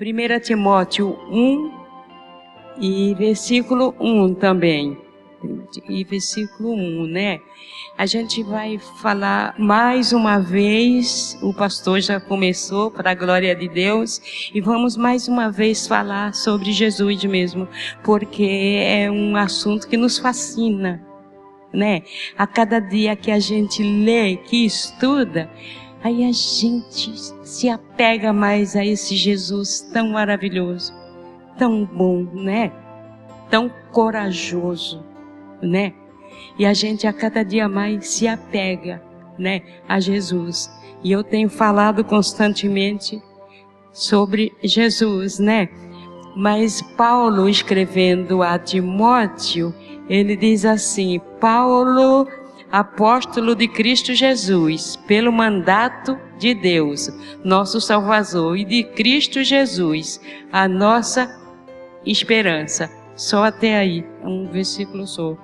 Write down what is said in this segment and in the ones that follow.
1 Timóteo 1 e versículo 1 também. E versículo 1, né? A gente vai falar mais uma vez, o pastor já começou, para a glória de Deus, e vamos mais uma vez falar sobre Jesus mesmo, porque é um assunto que nos fascina, né? A cada dia que a gente lê, que estuda, aí a gente se apega mais a esse Jesus tão maravilhoso, tão bom, né? Tão corajoso, né? E a gente a cada dia mais se apega, né, a Jesus. E eu tenho falado constantemente sobre Jesus, né? Mas Paulo, escrevendo a Timóteo, ele diz assim: Paulo, apóstolo de Cristo Jesus, pelo mandato de Deus, nosso Salvador, e de Cristo Jesus, a nossa esperança. Só até aí, um versículo só.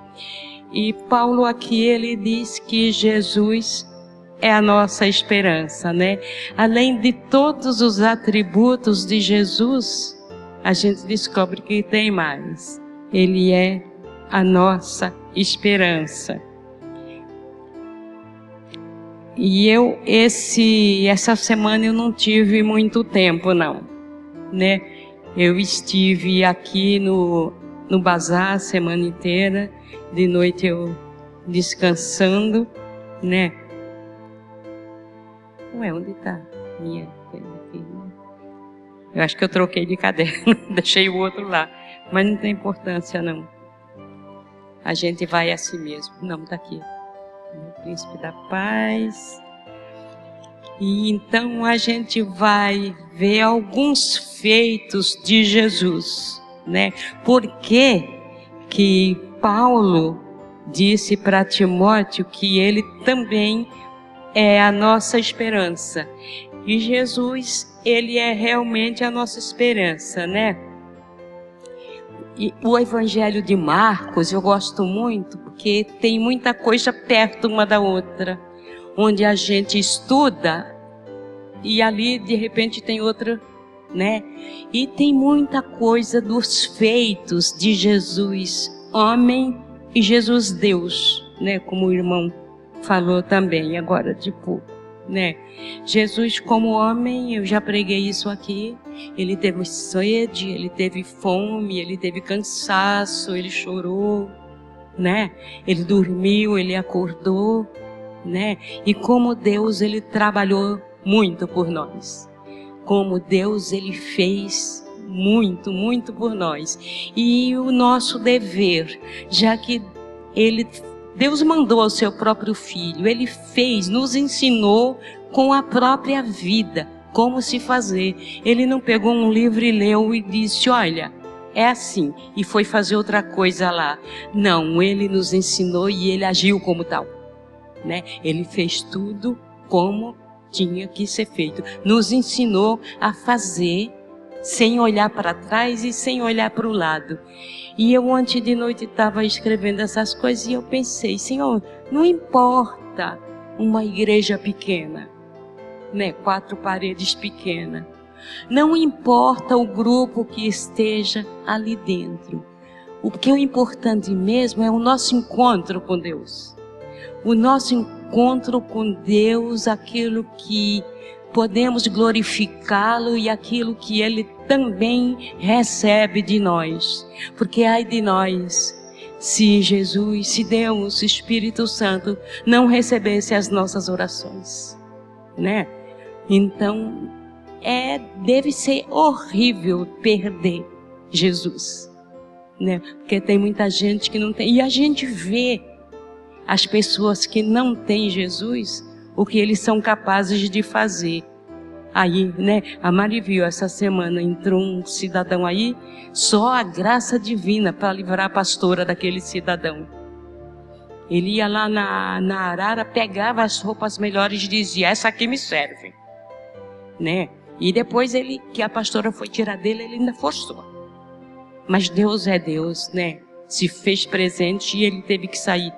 E Paulo aqui, ele diz que Jesus é a nossa esperança, né? Além de todos os atributos de Jesus, a gente descobre que tem mais. Ele é a nossa esperança. E essa semana eu não tive muito tempo, não, né? Eu estive aqui no bazar a semana inteira, de noite eu descansando, né? Ué, onde está minha coisa aqui, né? Eu acho que eu troquei de caderno, deixei o outro lá, mas não tem importância não. A gente vai assim mesmo. Não, está aqui. O Príncipe da Paz. E então a gente vai ver alguns feitos de Jesus, né? Por que Paulo disse para Timóteo que ele também é a nossa esperança. E Jesus, ele é realmente a nossa esperança, né? E o Evangelho de Marcos eu gosto muito, porque tem muita coisa perto uma da outra, onde a gente estuda e ali de repente tem outra, né? E tem muita coisa dos feitos de Jesus, homem, e Jesus Deus, né? Como o irmão falou também agora de pouco, né? Jesus como homem, eu já preguei isso aqui, ele teve sede, ele teve fome, ele teve cansaço, ele chorou, né? Ele dormiu, ele acordou, né? E como Deus, ele trabalhou muito por nós. Como Deus, ele fez muito, muito por nós. E o nosso dever, já que Deus mandou o seu próprio Filho, ele fez, nos ensinou com a própria vida como se fazer. Ele não pegou um livro e leu e disse, olha, é assim, e foi fazer outra coisa lá. Não, ele nos ensinou e ele agiu como tal, né? Ele fez tudo como tinha que ser feito. Nos ensinou a fazer sem olhar para trás e sem olhar para o lado. E eu ontem de noite estava escrevendo essas coisas e eu pensei, Senhor, não importa uma igreja pequena, né? 4 paredes pequenas. Não importa o grupo que esteja ali dentro. O que é importante mesmo é o nosso encontro com Deus. O nosso encontro com Deus, aquilo que podemos glorificá-lo e aquilo que Ele também recebe de nós. Porque ai de nós, se Jesus, se Deus, Espírito Santo, não recebesse as nossas orações, né? Então, deve ser horrível perder Jesus, né? Porque tem muita gente que não tem, e a gente vê as pessoas que não têm Jesus, o que eles são capazes de fazer. Aí, né, a Mari viu essa semana, entrou um cidadão aí, só a graça divina para livrar a pastora daquele cidadão. Ele ia lá na arara, pegava as roupas melhores e dizia, essa aqui me serve, né? E depois que a pastora foi tirar dele, ele ainda forçou. Mas Deus é Deus, né? Se fez presente e ele teve que sair,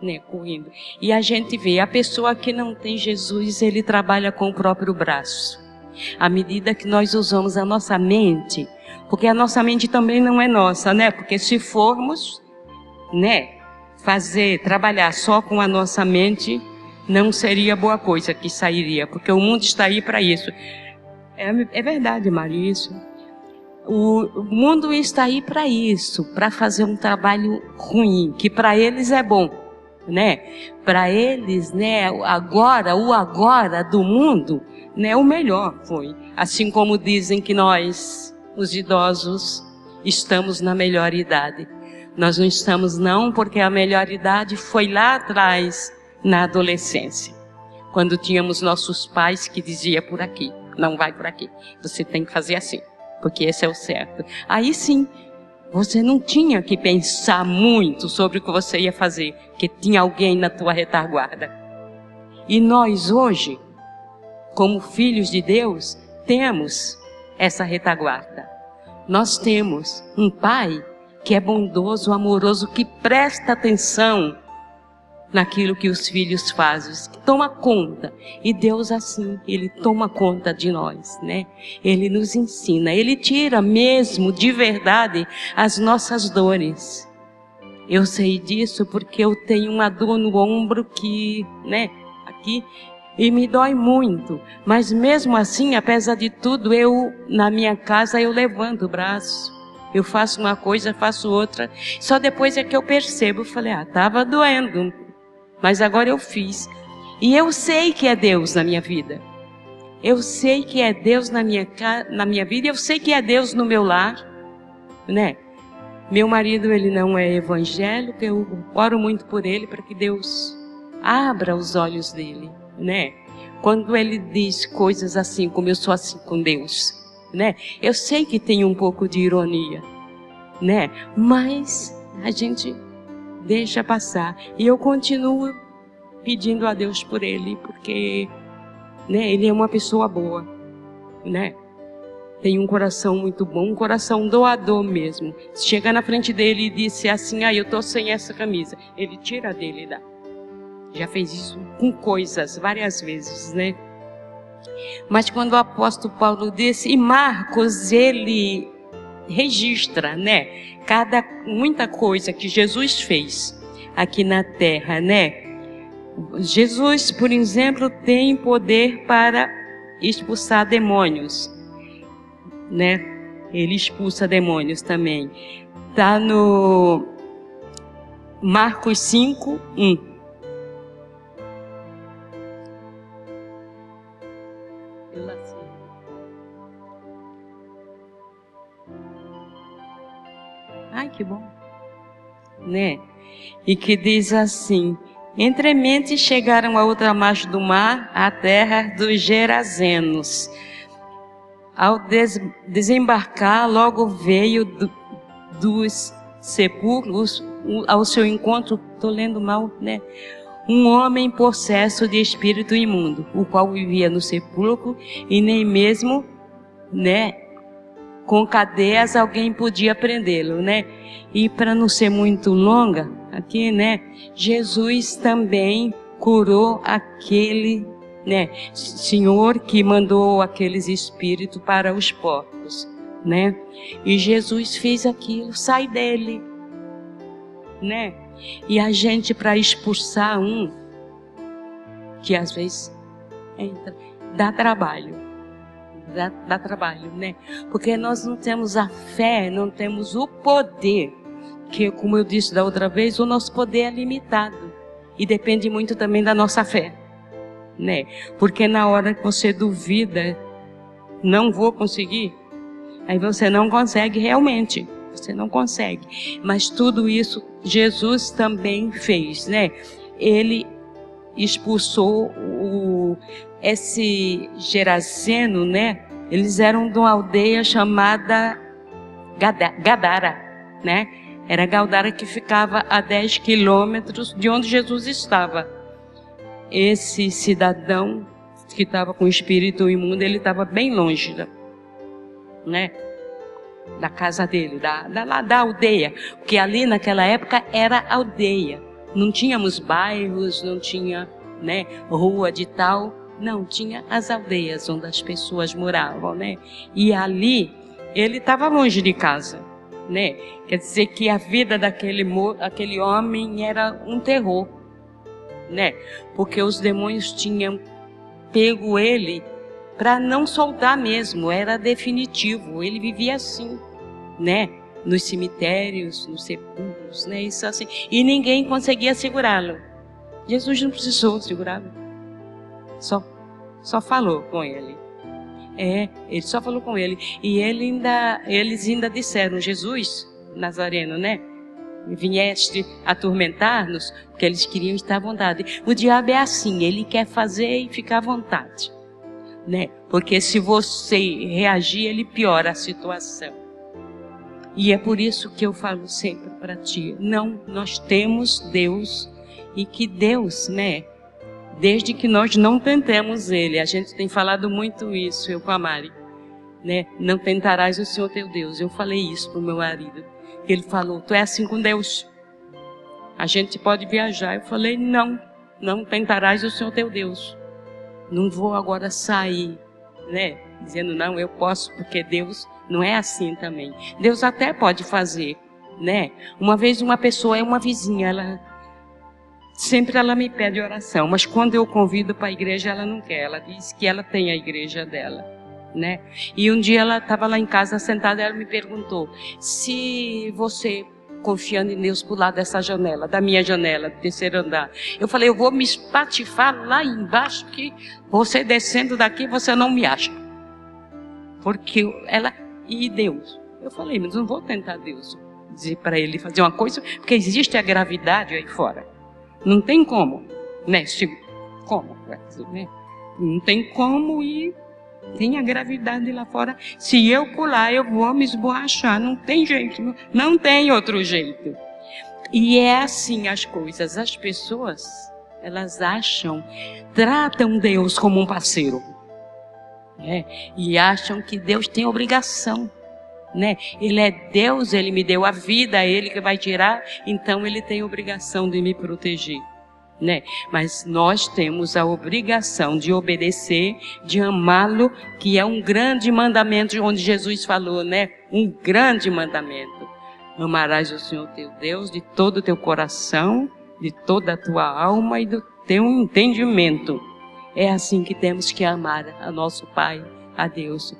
né, correndo. E a gente vê, a pessoa que não tem Jesus, ele trabalha com o próprio braço. À medida que nós usamos a nossa mente, porque a nossa mente também não é nossa, né? Porque se formos, né, trabalhar só com a nossa mente, não seria boa coisa que sairia, porque o mundo está aí para isso. É verdade, Mário, isso. O mundo está aí para isso, para fazer um trabalho ruim, que para eles é bom, né? Para eles, né, o agora do mundo, né, o melhor foi. Assim como dizem que nós, os idosos, estamos na melhor idade. Nós não estamos não, porque a melhor idade foi lá atrás, na adolescência. Quando tínhamos nossos pais que diziam por aqui, não vai por aqui, você tem que fazer assim, porque esse é o certo. Aí sim, você não tinha que pensar muito sobre o que você ia fazer, porque tinha alguém na tua retaguarda. E nós hoje, como filhos de Deus, temos essa retaguarda. Nós temos um pai que é bondoso, amoroso, que presta atenção naquilo que os filhos fazem, que toma conta. E Deus assim, Ele toma conta de nós, né? Ele nos ensina, Ele tira mesmo, de verdade, as nossas dores. Eu sei disso porque eu tenho uma dor no ombro que, né, aqui, e me dói muito. Mas mesmo assim, apesar de tudo, na minha casa, eu levanto o braço. Eu faço uma coisa, faço outra. Só depois é que eu percebo, eu falei, estava doendo. Mas agora eu fiz. E eu sei que é Deus na minha vida. Eu sei que é Deus na minha vida. Eu sei que é Deus no meu lar, né? Meu marido, ele não é evangélico. Eu oro muito por ele para que Deus abra os olhos dele, né? Quando ele diz coisas assim, como eu sou assim com Deus, né? Eu sei que tem um pouco de ironia, né? Mas a gente deixa passar. E eu continuo pedindo a Deus por ele, porque, né, ele é uma pessoa boa, né? Tem um coração muito bom, um coração doador mesmo. Se chegar na frente dele e disser assim, eu tô sem essa camisa, ele tira dele e dá. Já fez isso com coisas, várias vezes, né? Mas quando o apóstolo Paulo disse, e Marcos, ele registra, né, muita coisa que Jesus fez aqui na terra, né? Jesus, por exemplo, tem poder para expulsar demônios, né? Ele expulsa demônios também. Está no Marcos 5, 1. Ai, que bom, né? E que diz assim, entremente chegaram a outra margem do mar, a terra dos Gerazenos. Ao desembarcar, logo veio dos sepulcros ao seu encontro, estou lendo mal, né? Um homem possesso de espírito imundo, o qual vivia no sepulcro e nem mesmo, né, com cadeias alguém podia prendê-lo, né? E para não ser muito longa, aqui, né? Jesus também curou aquele, né, senhor que mandou aqueles espíritos para os porcos, né? E Jesus fez aquilo, sai dele, né? E a gente, para expulsar que às vezes entra, dá trabalho. Dá trabalho, né? Porque nós não temos a fé, não temos o poder, que, como eu disse da outra vez, o nosso poder é limitado e depende muito também da nossa fé, né? Porque na hora que você duvida, não vou conseguir, aí você não consegue realmente, você não consegue. Mas tudo isso Jesus também fez, né? Ele expulsou esse Gerazeno, né? Eles eram de uma aldeia chamada Gadara, né? Era Gadara, que ficava a 10 quilômetros de onde Jesus estava. Esse cidadão que estava com o espírito imundo, ele estava bem longe, né, da casa dele, da aldeia. Porque ali naquela época era aldeia. Não tínhamos bairros, não tinha, né, rua de tal Não, tinha as aldeias onde as pessoas moravam, né? E ali, ele estava longe de casa, né? Quer dizer que a vida daquele homem era um terror, né? Porque os demônios tinham pego ele para não soltar mesmo, era definitivo. Ele vivia assim, né? Nos cemitérios, nos sepulcros, né? Isso assim. E ninguém conseguia segurá-lo. Jesus não precisou segurá-lo. Só falou com ele. Ele só falou com ele. E eles ainda disseram: Jesus Nazareno, né? Vieste atormentar-nos, porque eles queriam estar à vontade. O diabo é assim, ele quer fazer e ficar à vontade, né? Porque se você reagir, ele piora a situação. E é por isso que eu falo sempre para ti: não, nós temos Deus, e que Deus, né? Desde que nós não tentemos Ele, a gente tem falado muito isso, eu com a Mari, né? Não tentarás o Senhor teu Deus. Eu falei isso para o meu marido. Ele falou: tu é assim com Deus? A gente pode viajar. Eu falei: não tentarás o Senhor teu Deus. Não vou agora sair, né? Dizendo não, eu posso, porque Deus não é assim também. Deus até pode fazer, né? Uma vez uma pessoa, uma vizinha, ela me pede oração, mas quando eu convido para a igreja, ela não quer. Ela diz que ela tem a igreja dela, né? E um dia ela estava lá em casa sentada, ela me perguntou: se você, confiando em Deus, pular dessa janela, da minha janela, do terceiro andar. Eu falei: eu vou me espatifar lá embaixo, que você descendo daqui, você não me acha. Porque e Deus? Eu falei: mas não vou tentar Deus, dizer para ele fazer uma coisa, porque existe a gravidade aí fora. Não tem como, né? Como? Né? Não tem como ir. Tem a gravidade lá fora. Se eu pular, eu vou me esborrachar. Não tem jeito. Não tem outro jeito. E é assim as coisas. As pessoas, elas tratam Deus como um parceiro, né? E acham que Deus tem obrigação, né? Ele é Deus, Ele me deu a vida, é Ele que vai tirar, então Ele tem obrigação de me proteger, né? Mas nós temos a obrigação de obedecer, de amá-lo, que é um grande mandamento, onde Jesus falou, né? Um grande mandamento: amarás o Senhor teu Deus de todo o teu coração, de toda a tua alma e do teu entendimento. É assim que temos que amar a nosso Pai, a Deus.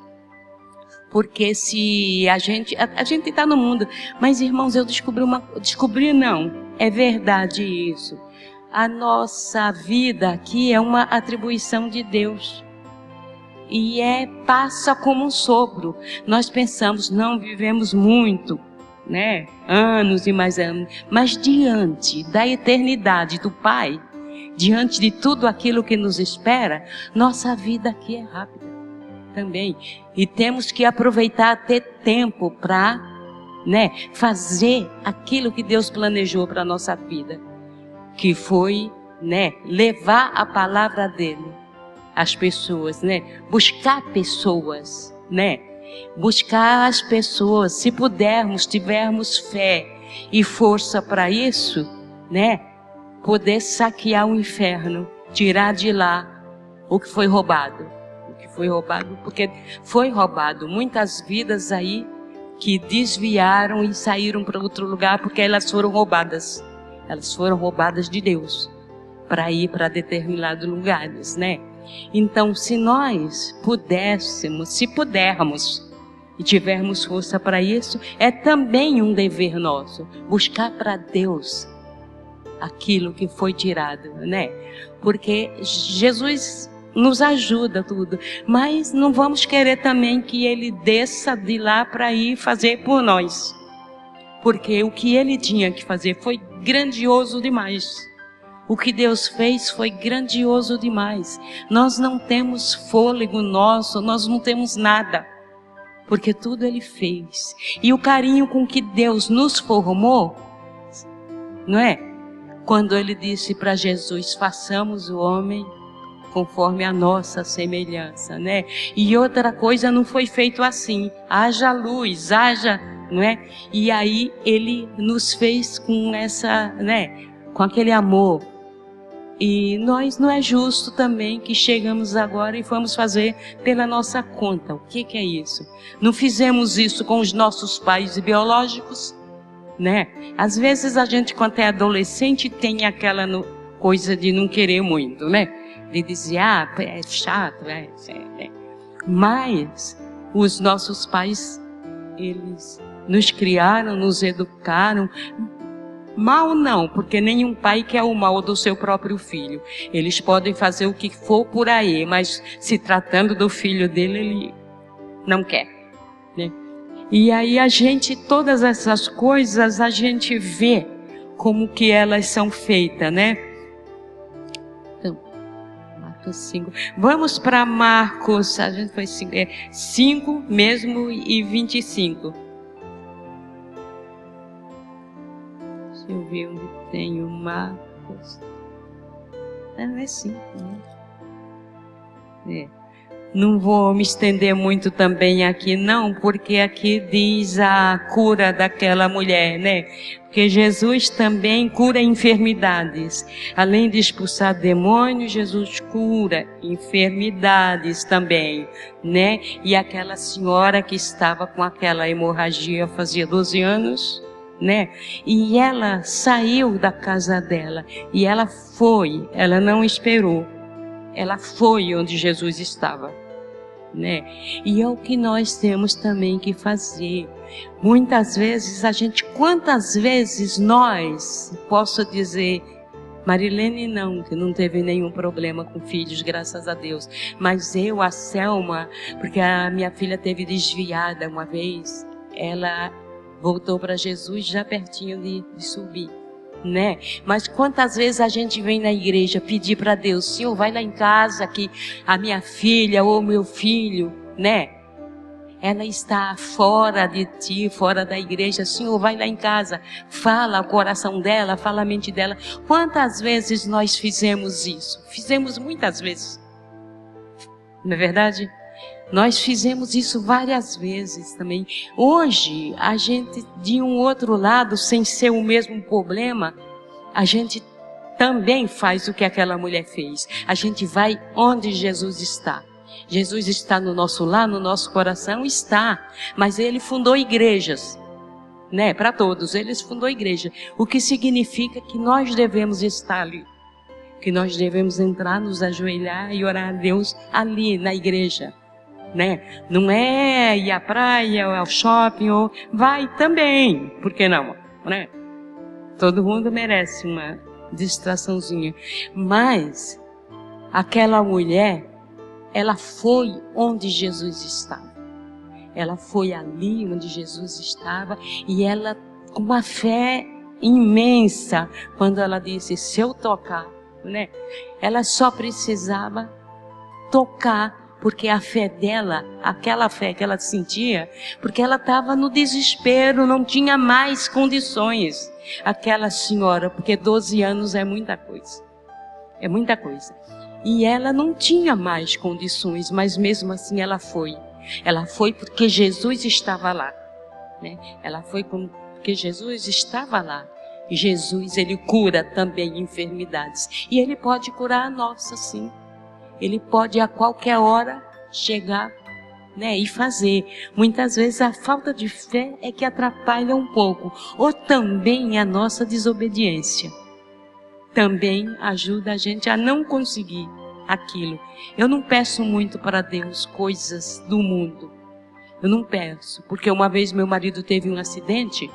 Porque se a gente está no mundo, mas irmãos, eu descobri não, é verdade isso. A nossa vida aqui é uma atribuição de Deus. E passa como um sopro. Nós pensamos, não vivemos muito, né? Anos e mais anos. Mas diante da eternidade do Pai, diante de tudo aquilo que nos espera, nossa vida aqui é rápida também. E temos que aproveitar, ter tempo para, né, fazer aquilo que Deus planejou para a nossa vida. Que foi, né, levar a palavra dele às pessoas, né? Buscar pessoas, né? Buscar as pessoas. Se pudermos, tivermos fé e força para isso, né? Poder saquear o inferno, tirar de lá o que foi roubado. O que foi roubado, porque foi roubado muitas vidas aí que desviaram e saíram para outro lugar porque elas foram roubadas. Elas foram roubadas de Deus para ir para determinados lugares, né? Então, se nós pudermos e tivermos força para isso, é também um dever nosso buscar para Deus aquilo que foi tirado, né? Porque Jesus nos ajuda tudo, mas não vamos querer também que Ele desça de lá para ir fazer por nós. Porque o que Ele tinha que fazer foi grandioso demais. O que Deus fez foi grandioso demais. Nós não temos fôlego nosso, nós não temos nada. Porque tudo Ele fez. E o carinho com que Deus nos formou, não é? Quando Ele disse para Jesus: façamos o homem conforme a nossa semelhança, né? E outra coisa não foi feito assim. Haja luz, não é? E aí Ele nos fez com essa, né? Com aquele amor. E nós não é justo também que chegamos agora e vamos fazer pela nossa conta. O que é isso? Não fizemos isso com os nossos pais biológicos, né? Às vezes a gente, quando é adolescente, tem aquela coisa de não querer muito, né? De dizer, é chato, né? Mas os nossos pais, eles nos criaram, nos educaram. Mal não, porque nenhum pai quer o mal do seu próprio filho. Eles podem fazer o que for por aí, mas se tratando do filho dele, ele não quer, né? E aí a gente, todas essas coisas, a gente vê como que elas são feitas, né? Então, Marcos 5. Vamos para Marcos, a gente foi 5 mesmo e 25. Deixa eu ver onde tem o Marcos. Não é 5, né? Não vou me estender muito também aqui, não, porque aqui diz a cura daquela mulher, né? Porque Jesus também cura enfermidades. Além de expulsar demônios, Jesus cura enfermidades também, né? E aquela senhora que estava com aquela hemorragia fazia 12 anos, né? E ela saiu da casa dela e ela foi, ela não esperou. Ela foi onde Jesus estava, né? E é o que nós temos também que fazer. Muitas vezes quantas vezes nós, posso dizer, Marilene não, que não teve nenhum problema com filhos, graças a Deus. Mas eu, a Selma, porque a minha filha teve desviada uma vez, ela voltou para Jesus já pertinho de subir, né? Mas quantas vezes a gente vem na igreja pedir para Deus, Senhor, vai lá em casa que a minha filha ou meu filho, né? Ela está fora de ti, fora da igreja. Senhor, vai lá em casa, fala o coração dela, fala a mente dela. Quantas vezes nós fizemos isso? Fizemos muitas vezes, não é verdade? Nós fizemos isso várias vezes também. Hoje, a gente, de um outro lado, sem ser o mesmo problema, a gente também faz o que aquela mulher fez. A gente vai onde Jesus está. Jesus está no nosso lar, no nosso coração, está. Mas Ele fundou igrejas, né? Para todos, Ele fundou igreja. O que significa que nós devemos estar ali. Que nós devemos entrar, nos ajoelhar e orar a Deus ali na igreja, né? Não é ir à praia, ou ao shopping, ou vai também, por que não, né? Todo mundo merece uma distraçãozinha, mas aquela mulher, ela foi onde Jesus estava, ela foi ali onde Jesus estava, e ela, com uma fé imensa, quando ela disse, se eu tocar, né? Ela só precisava tocar, porque a fé dela, aquela fé que ela sentia, porque ela estava no desespero, não tinha mais condições. Aquela senhora, porque 12 anos é muita coisa. É muita coisa. E ela não tinha mais condições, mas mesmo assim ela foi. Ela foi porque Jesus estava lá, né? Ela foi porque Jesus estava lá. E Jesus, Ele cura também enfermidades. E Ele pode curar a nossa, sim. Ele pode a qualquer hora chegar, né, e fazer. Muitas vezes a falta de fé é que atrapalha um pouco. Ou também a nossa desobediência. Também ajuda a gente a não conseguir aquilo. Eu não peço muito para Deus coisas do mundo. Eu não peço. Porque uma vez meu marido teve um acidente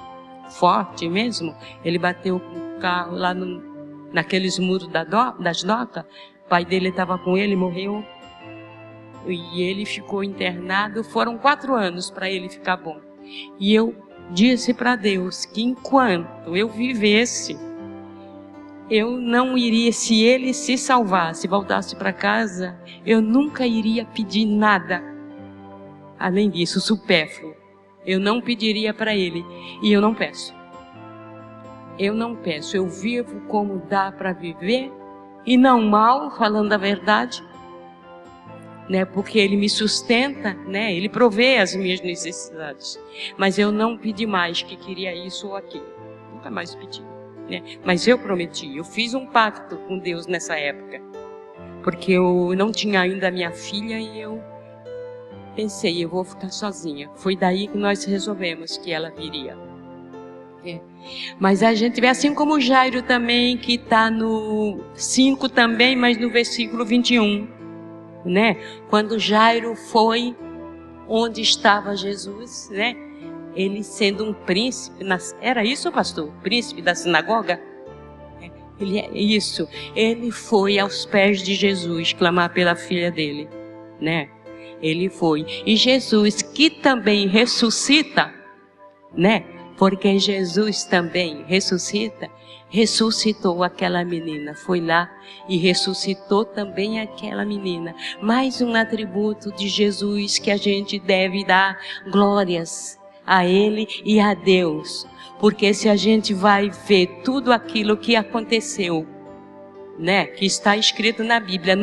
forte mesmo. Ele bateu com o carro lá naqueles muros das docas. O pai dele estava com ele, morreu, e ele ficou internado. Foram 4 anos para ele ficar bom. E eu disse para Deus que enquanto eu vivesse, eu não iria, se ele se salvasse, voltasse para casa, eu nunca iria pedir nada além disso, supérfluo. Eu não pediria para ele, e eu não peço. Eu não peço, eu vivo como dá para viver, e não mal, falando a verdade, né? Porque Ele me sustenta, né? Ele provê as minhas necessidades. Mas eu não pedi mais que queria isso ou aquilo. Nunca mais pedi. né? Mas eu prometi, eu fiz um pacto com Deus nessa época, porque eu não tinha ainda minha filha e eu pensei, eu vou ficar sozinha. Foi daí que nós resolvemos que ela viria. Mas a gente vê assim como Jairo também, que está no 5 também, mas no versículo 21, né? Quando Jairo foi onde estava Jesus, né? Ele sendo um príncipe, era isso, pastor? Príncipe da sinagoga? Ele foi aos pés de Jesus clamar pela filha dele, né? Ele foi. E Jesus, que também ressuscita, né? Porque Jesus também ressuscitou aquela menina, foi lá e ressuscitou também aquela menina. Mais um atributo de Jesus que a gente deve dar glórias a Ele e a Deus. Porque se a gente vai ver tudo aquilo que aconteceu, né, que está escrito na Bíblia,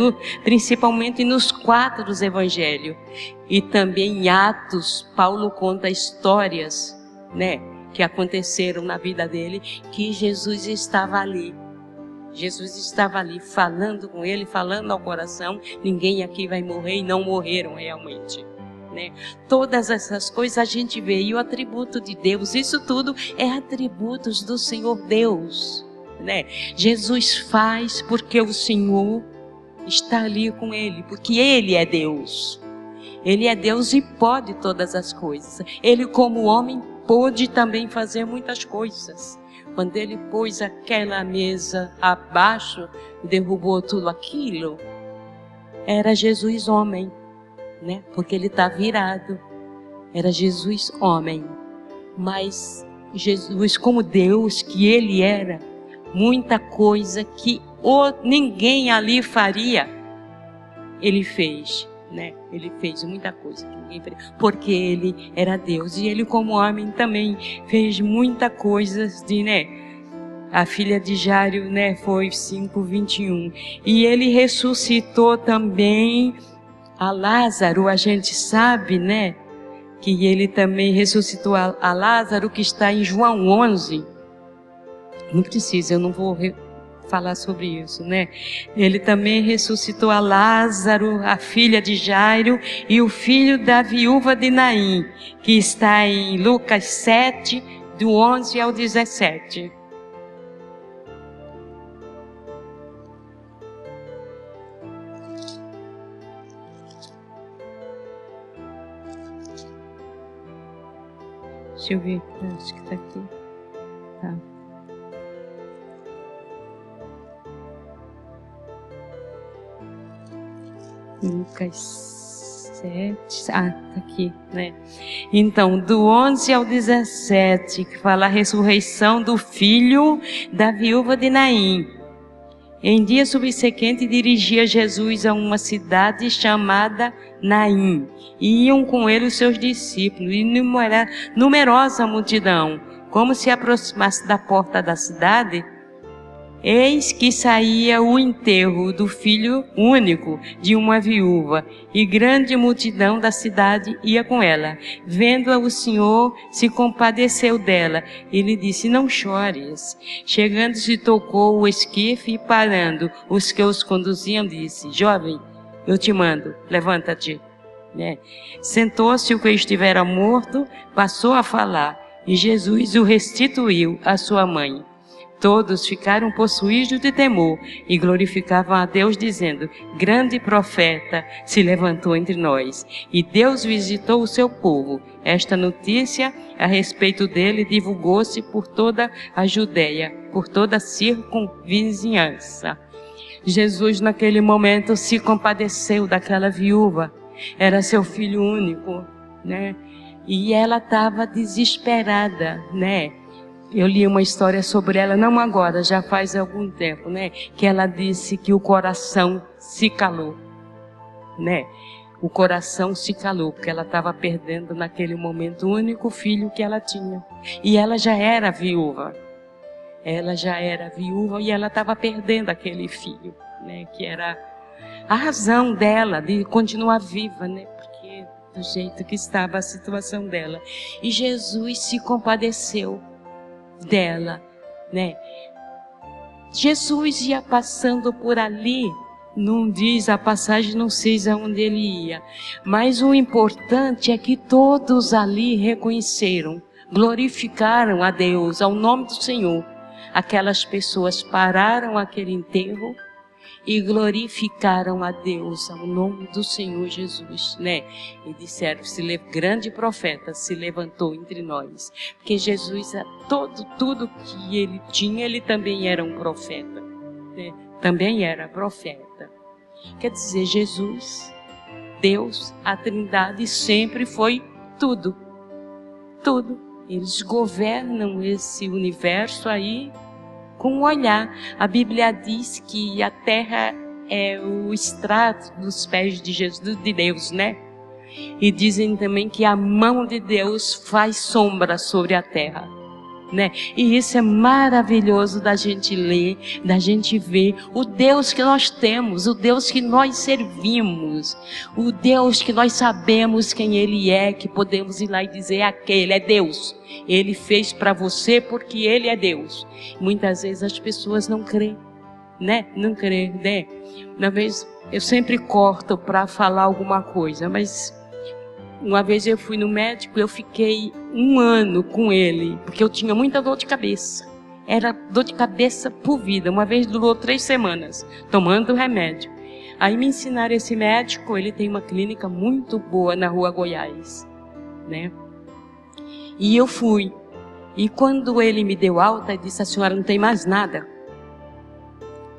principalmente nos 4 evangelhos, e também em Atos, Paulo conta histórias, né, que aconteceram na vida dele, que Jesus estava ali. Jesus estava ali falando com ele, falando ao coração. Ninguém aqui vai morrer, e não morreram realmente, né? Todas essas coisas a gente vê, e o atributo de Deus, isso tudo é atributos do Senhor Deus, né? Jesus faz porque o Senhor está ali com ele, porque Ele é Deus. Ele é Deus e pode todas as coisas. Ele, como homem, pôde também fazer muitas coisas. Quando ele pôs aquela mesa abaixo, derrubou tudo aquilo, era Jesus homem, né? Porque ele está virado. Era Jesus homem. Mas Jesus, como Deus que ele era, muita coisa que ninguém ali faria, ele fez, né? Ele fez muita coisa que ninguém faria, porque ele era Deus. E ele, como homem, também fez muita coisa né? A filha de Jairo, né? Foi 5:21. E ele ressuscitou também a Lázaro. A gente sabe, né? Que ele também ressuscitou a Lázaro, que está em João 11. Não precisa, eu não vou falar sobre isso, né? Ele também ressuscitou a Lázaro, a filha de Jairo, e o filho da viúva de Naim, que está em Lucas 7, do 11 ao 17. Deixa eu ver, acho que está aqui. Tá. Lucas 7, tá aqui, né? Então, do 11 ao 17, que fala a ressurreição do filho da viúva de Naim. Em dia subsequente, dirigia Jesus a uma cidade chamada Naim. E iam com ele os seus discípulos e numerosa multidão. Como se aproximasse da porta da cidade, eis que saía o enterro do filho único de uma viúva, e grande multidão da cidade ia com ela. Vendo-a, o Senhor se compadeceu dela e lhe disse: não chores. Chegando-se, tocou o esquife e, parando os que os conduziam, disse: jovem, eu te mando, levanta-te. Né? Sentou-se o que estivera morto, passou a falar, e Jesus o restituiu à sua mãe. Todos ficaram possuídos de temor e glorificavam a Deus, dizendo: grande profeta se levantou entre nós, e Deus visitou o seu povo. Esta notícia a respeito dele divulgou-se por toda a Judeia, por toda a circunvizinhança. Jesus, naquele momento, se compadeceu daquela viúva. Era seu filho único, né? E ela estava desesperada, né? Eu li uma história sobre ela, não agora, já faz algum tempo, né? Que ela disse que o coração se calou, né? O coração se calou, porque ela estava perdendo naquele momento o único filho que ela tinha. E ela já era viúva. Ela já era viúva e ela estava perdendo aquele filho, né? Que era a razão dela de continuar viva, né? Porque do jeito que estava a situação dela. E Jesus se compadeceu dela, né? Jesus ia passando por ali. Não diz a passagem, não sei aonde ele ia. Mas o importante é que todos ali reconheceram, glorificaram a Deus, ao nome do Senhor. Aquelas pessoas pararam aquele enterro e glorificaram a Deus ao nome do Senhor Jesus, né? E disseram, grande profeta se levantou entre nós. Porque Jesus, tudo que ele tinha, ele também era um profeta, né? Também era profeta. Quer dizer, Jesus, Deus, a Trindade sempre foi tudo. Tudo. Eles governam esse universo aí com um olhar. A Bíblia diz que a terra é o estrado dos pés de Jesus, de Deus, né? E dizem também que a mão de Deus faz sombra sobre a terra, né? E isso é maravilhoso da gente ler, da gente ver o Deus que nós temos, o Deus que nós servimos, o Deus que nós sabemos quem Ele é, que podemos ir lá e dizer, aquele é Deus. Ele fez para você porque Ele é Deus. Muitas vezes as pessoas não creem, né? Não creem, né? Uma vez, eu sempre corto para falar alguma coisa, mas uma vez eu fui no médico, eu fiquei 1 ano com ele, porque eu tinha muita dor de cabeça. Era dor de cabeça por vida. Uma vez durou 3 semanas, tomando remédio. Aí me ensinaram esse médico, ele tem uma clínica muito boa na Rua Goiás, né? E eu fui. E quando ele me deu alta, ele disse, a senhora não tem mais nada.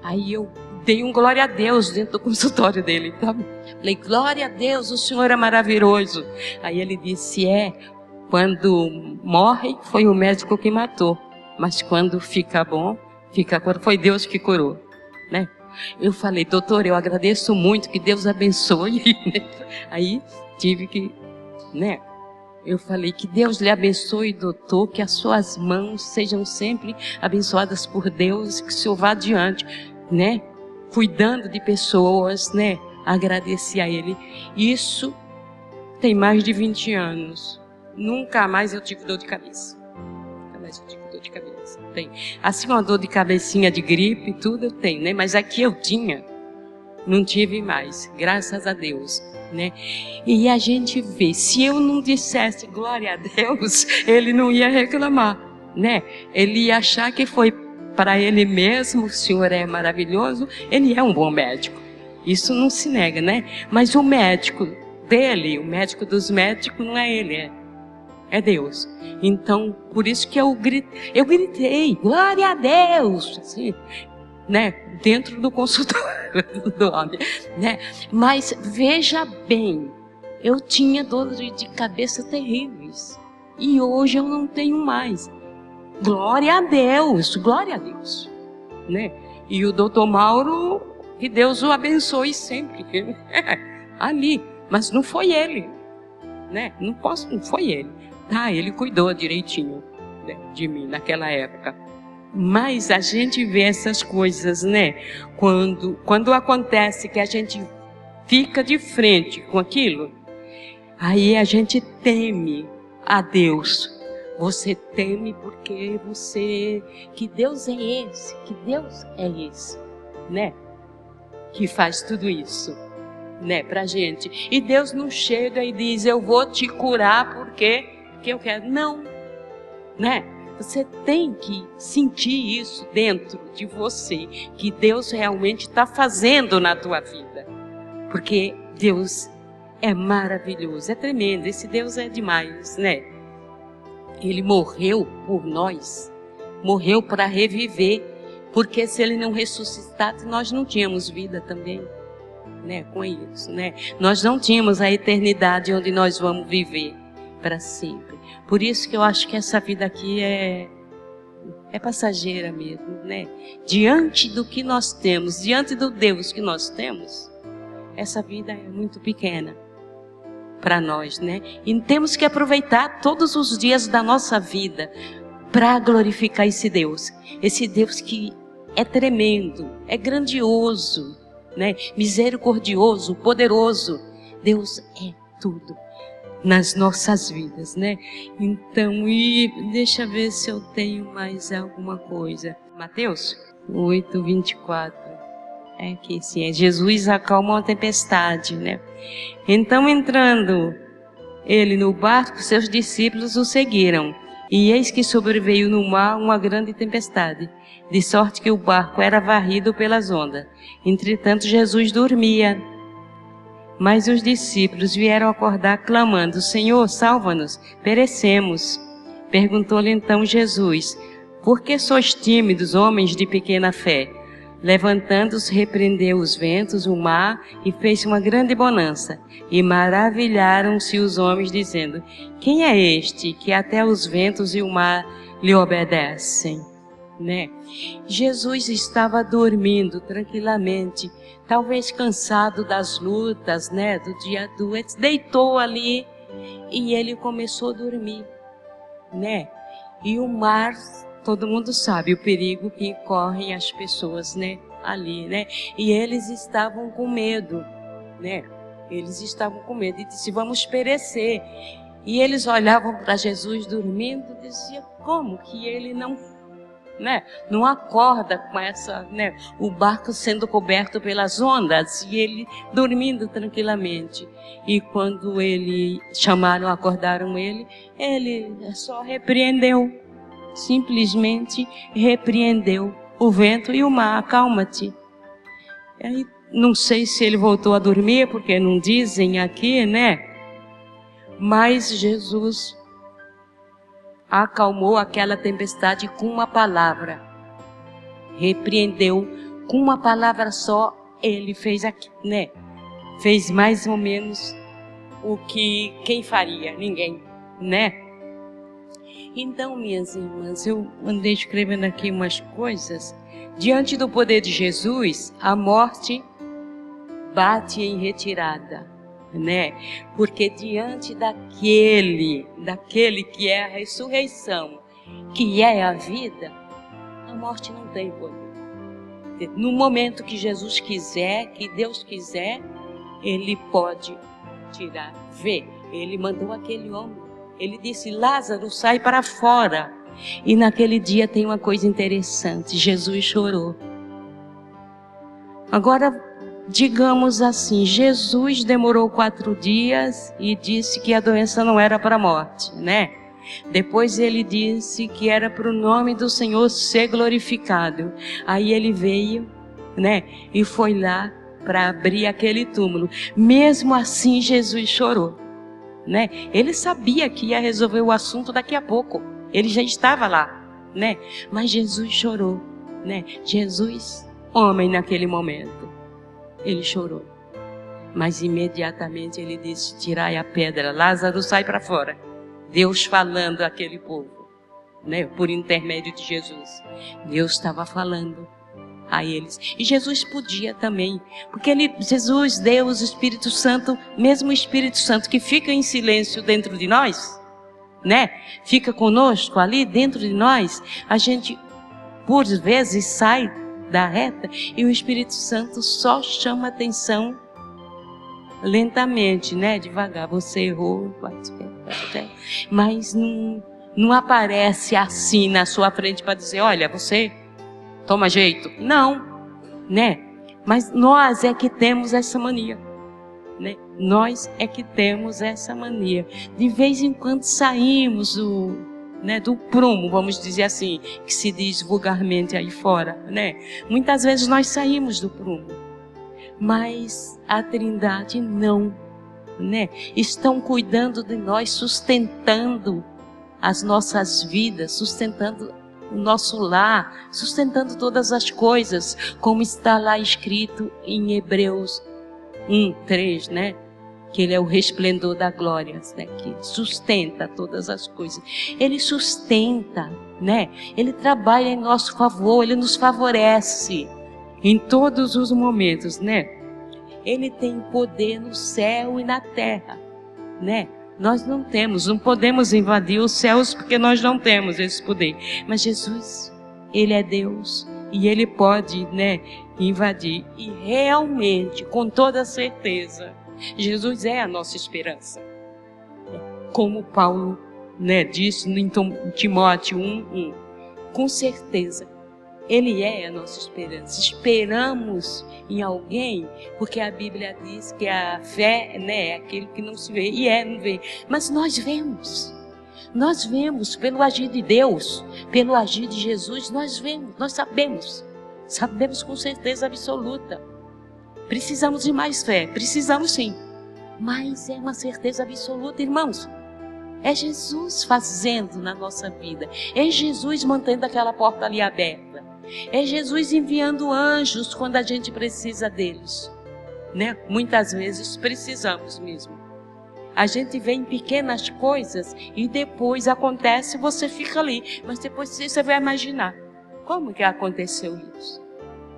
Aí eu dei um glória a Deus dentro do consultório dele, tá? Falei, glória a Deus, o Senhor é maravilhoso. Aí ele disse, quando morre, foi o médico que matou. Mas quando fica bom, foi Deus que curou, né? Eu falei, doutor, eu agradeço muito, que Deus abençoe. Aí tive que, né? Eu falei, que Deus lhe abençoe, doutor, que as suas mãos sejam sempre abençoadas por Deus, que o Senhor vá adiante, né? Cuidando de pessoas, né? Agradeci a Ele. Isso tem mais de 20 anos. Nunca mais eu tive dor de cabeça. Nunca mais eu tive dor de cabeça. Tem. Assim, uma dor de cabecinha de gripe, tudo eu tenho, né? Mas aqui eu tinha. Não tive mais. Graças a Deus, né? E a gente vê, se eu não dissesse glória a Deus, ele não ia reclamar, né? Ele ia achar que foi para ele mesmo, o Senhor é maravilhoso, ele é um bom médico. Isso não se nega, né? Mas o médico dele, o médico dos médicos, não é ele, é Deus. Então, por isso que eu gritei, glória a Deus, assim, né? Dentro do consultório do homem, né? Mas veja bem, eu tinha dor de cabeça terríveis. E hoje eu não tenho mais. Glória a Deus, né? E o doutor Mauro, que Deus o abençoe sempre, ali, mas não foi ele, né? Não foi ele, tá? Ele cuidou direitinho, né, de mim naquela época. Mas a gente vê essas coisas, né? Quando acontece que a gente fica de frente com aquilo, aí a gente teme a Deus. Você teme porque que Deus é esse, né? Que faz tudo isso, né, pra gente. E Deus não chega e diz, eu vou te curar porque eu quero. Não, né? Você tem que sentir isso dentro de você, que Deus realmente está fazendo na tua vida. Porque Deus é maravilhoso, é tremendo, esse Deus é demais, né? Ele morreu por nós, morreu para reviver, porque se Ele não ressuscitasse, nós não tínhamos vida também, né? Com isso, né? Nós não tínhamos a eternidade onde nós vamos viver para sempre. Por isso que eu acho que essa vida aqui é passageira mesmo, né? Diante do que nós temos, diante do Deus que nós temos, essa vida é muito pequena para nós, né? E temos que aproveitar todos os dias da nossa vida para glorificar esse Deus que é tremendo, é grandioso, né? Misericordioso, poderoso. Deus é tudo nas nossas vidas, né? Então, e deixa eu ver se eu tenho mais alguma coisa. Mateus 8:24. É que sim, Jesus acalma uma tempestade, né? Então, entrando ele no barco, seus discípulos o seguiram. E eis que sobreveio no mar uma grande tempestade, de sorte que o barco era varrido pelas ondas. Entretanto, Jesus dormia. Mas os discípulos vieram acordar clamando: Senhor, salva-nos, perecemos. Perguntou-lhe então Jesus: Por que sois tímidos, homens de pequena fé? Levantando-se, repreendeu os ventos, o mar, e fez uma grande bonança. E maravilharam-se os homens, dizendo: Quem é este que até os ventos e o mar lhe obedecem? Né? Jesus estava dormindo tranquilamente, talvez cansado das lutas, né, do dia a dia. Ele deitou ali e ele começou a dormir, né? E o mar, todo mundo sabe o perigo que correm as pessoas, né, ali, né? E eles estavam com medo, né? Eles estavam com medo e disse: vamos perecer. E eles olhavam para Jesus dormindo e diziam: como que ele não acorda com essa, né, o barco sendo coberto pelas ondas e ele dormindo tranquilamente. E quando acordaram ele só repreendeu, simplesmente repreendeu o vento e o mar: acalma-te. Aí, não sei se ele voltou a dormir, porque não dizem aqui, né? Mas Jesus acalmou aquela tempestade com uma palavra. Repreendeu com uma palavra só. Ele fez aqui, né? Fez mais ou menos o que quem faria? Ninguém, né? Então, minhas irmãs, eu andei escrevendo aqui umas coisas. Diante do poder de Jesus, a morte bate em retirada, né? Porque diante daquele que é a ressurreição, que é a vida, a morte não tem poder. No momento que Jesus quiser, que Deus quiser, Ele pode tirar. Vê, Ele mandou aquele homem, Ele disse: Lázaro, sai para fora. E naquele dia tem uma coisa interessante: Jesus chorou. Agora, digamos assim, Jesus demorou 4 dias e disse que a doença não era para a morte, né? Depois ele disse que era para o nome do Senhor ser glorificado. Aí ele veio, né? E foi lá para abrir aquele túmulo. Mesmo assim, Jesus chorou, né? Ele sabia que ia resolver o assunto daqui a pouco. Ele já estava lá, né? Mas Jesus chorou, né? Jesus, homem naquele momento. Ele chorou, mas imediatamente ele disse: tirai a pedra, Lázaro, sai para fora. Deus falando àquele povo, né, por intermédio de Jesus. Deus estava falando a eles. E Jesus podia também, porque Jesus, Deus, o Espírito Santo, mesmo o Espírito Santo que fica em silêncio dentro de nós, né, fica conosco ali dentro de nós, a gente por vezes sai da reta e o Espírito Santo só chama atenção lentamente, né? Devagar. Você errou, mas não aparece assim na sua frente para dizer: olha, você toma jeito. Não, né? Mas nós é que temos essa mania, né? Nós é que temos essa mania. De vez em quando saímos do prumo, vamos dizer assim, que se diz vulgarmente aí fora, né? Muitas vezes nós saímos do prumo, mas a Trindade não, né? Estão cuidando de nós, sustentando as nossas vidas, sustentando o nosso lar, sustentando todas as coisas, como está lá escrito em Hebreus 1:3, né? Que Ele é o resplendor da glória, né? Que sustenta todas as coisas. Ele sustenta, né? Ele trabalha em nosso favor, Ele nos favorece em todos os momentos, né? Ele tem poder no céu e na terra, né? Nós não podemos invadir os céus porque nós não temos esse poder. Mas Jesus, Ele é Deus e Ele pode, né, invadir. E realmente, com toda certeza, Jesus é a nossa esperança. Como Paulo, né, disse em Timóteo 1:1, com certeza, Ele é a nossa esperança. Esperamos em alguém, porque a Bíblia diz que a fé, né, é aquilo que não se vê, e não vê. Mas nós vemos. Nós vemos pelo agir de Deus, pelo agir de Jesus, nós vemos, nós sabemos. Sabemos com certeza absoluta. Precisamos de mais fé, precisamos sim. Mas é uma certeza absoluta, irmãos. É Jesus fazendo na nossa vida. É Jesus mantendo aquela porta ali aberta. É Jesus enviando anjos quando a gente precisa deles, né? Muitas vezes precisamos mesmo. A gente vê em pequenas coisas e depois acontece, você fica ali. Mas depois você vai imaginar, como que aconteceu isso?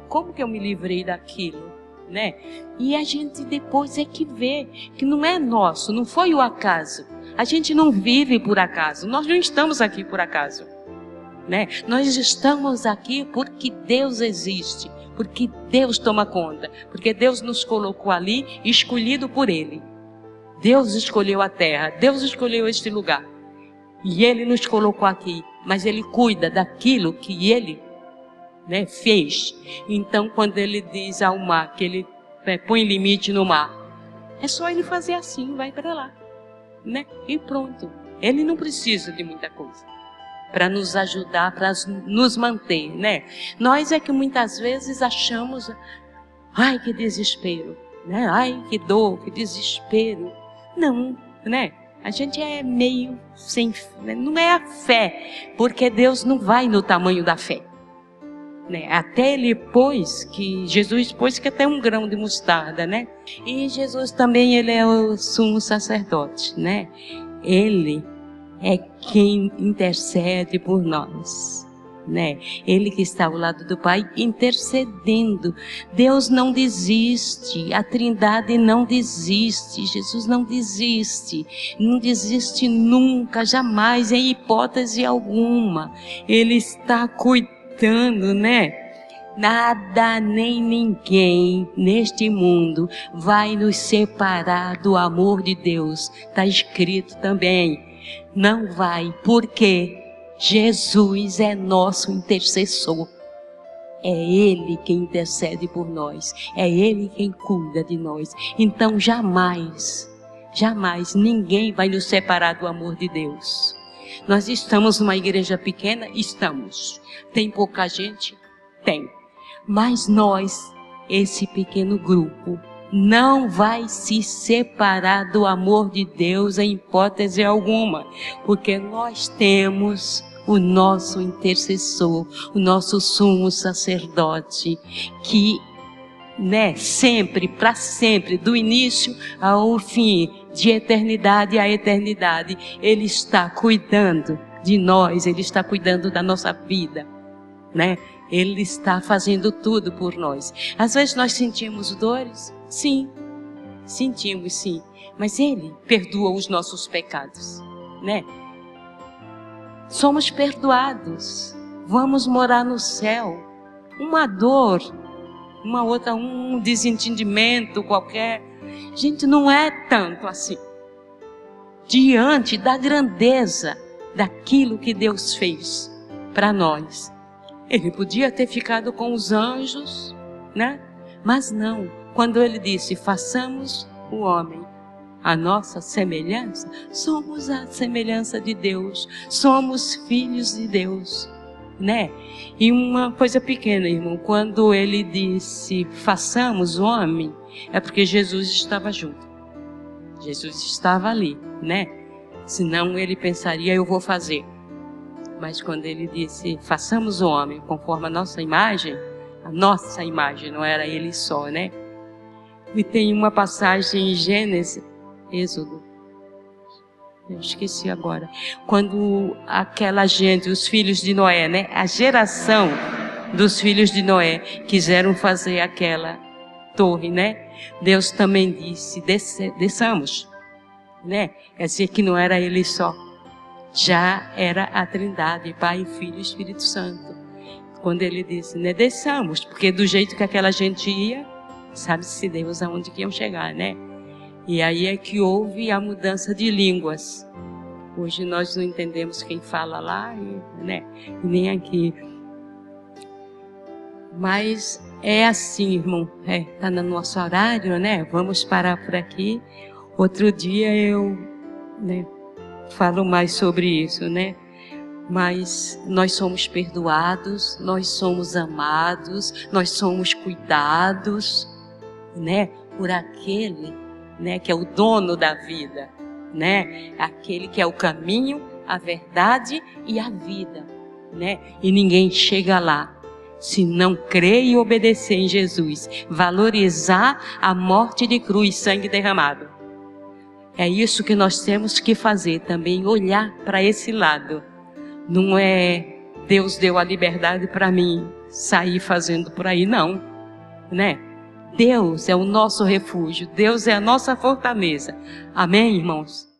Como que eu me livrei daquilo, né? E a gente depois é que vê que não é nosso, não foi o acaso. A gente não vive por acaso, nós não estamos aqui por acaso, né? Nós estamos aqui porque Deus existe, porque Deus toma conta, porque Deus nos colocou ali, escolhido por Ele. Deus escolheu a terra, Deus escolheu este lugar. E Ele nos colocou aqui, mas Ele cuida daquilo que Ele, né, fez. Então, quando Ele diz ao mar, que Ele põe limite no mar, é só Ele fazer assim, vai para lá, né? E pronto. Ele não precisa de muita coisa para nos ajudar, para nos manter, né? Nós é que muitas vezes achamos, ai, que desespero, né? Ai, que dor, que desespero. Não, né? A gente é meio sem, né? Não é a fé, porque Deus não vai no tamanho da fé, né? Até Ele pôs, que Jesus pôs que até um grão de mostarda, né? E Jesus também, Ele é o sumo sacerdote, né? Ele é quem intercede por nós, né? Ele que está ao lado do Pai intercedendo. Deus não desiste, a Trindade não desiste, Jesus não desiste nunca, jamais, em hipótese alguma. Ele está cuidando, né? Nada nem ninguém neste mundo vai nos separar do amor de Deus. Está escrito também. Não vai, porque Jesus é nosso intercessor. É Ele quem intercede por nós. É Ele quem cuida de nós. Então jamais, jamais ninguém vai nos separar do amor de Deus. Nós estamos numa igreja pequena? Estamos. Tem pouca gente? Tem. Mas nós, esse pequeno grupo, não vai se separar do amor de Deus em hipótese alguma, porque nós temos o nosso intercessor, o nosso sumo sacerdote, que, né, sempre, para sempre, do início ao fim, de eternidade a eternidade, Ele está cuidando de nós, Ele está cuidando da nossa vida, né? Ele está fazendo tudo por nós. Às vezes nós sentimos dores, sim, sentimos sim, mas Ele perdoa os nossos pecados, né? Somos perdoados, vamos morar no céu. Uma dor, uma outra, um desentendimento qualquer, gente, não é tanto assim, diante da grandeza daquilo que Deus fez para nós. Ele podia ter ficado com os anjos, né? Mas não. Quando Ele disse, façamos o homem a nossa semelhança, somos a semelhança de Deus. Somos filhos de Deus, né? E uma coisa pequena, irmão, quando Ele disse, façamos o homem, é porque Jesus estava junto. Jesus estava ali, né? Senão Ele pensaria, eu vou fazer. Mas quando Ele disse, façamos o homem conforme a nossa imagem, não era Ele só, né? E tem uma passagem em Gênesis, Êxodo, eu esqueci agora, quando aquela gente, os filhos de Noé, né? A geração dos filhos de Noé quiseram fazer aquela torre, né? Deus também disse, desçamos, né? Quer dizer que não era Ele só. Já era a Trindade, Pai, Filho e Espírito Santo. Quando Ele disse, né, desçamos, porque do jeito que aquela gente ia, sabe-se Deus aonde que iam chegar, né? E aí é que houve a mudança de línguas. Hoje nós não entendemos quem fala lá, né? E nem aqui. Mas é assim, irmão, tá no nosso horário, né? Vamos parar por aqui. Outro dia eu, né, falo mais sobre isso, né? Mas nós somos perdoados, nós somos amados, nós somos cuidados, né? Por aquele, né, que é o dono da vida, né? Aquele que é o caminho, a verdade e a vida, né? E ninguém chega lá se não crer e obedecer em Jesus, valorizar a morte de cruz, sangue derramado. É isso que nós temos que fazer também, olhar para esse lado. Não é Deus deu a liberdade para mim sair fazendo por aí, não, né? Deus é o nosso refúgio, Deus é a nossa fortaleza. Amém, irmãos?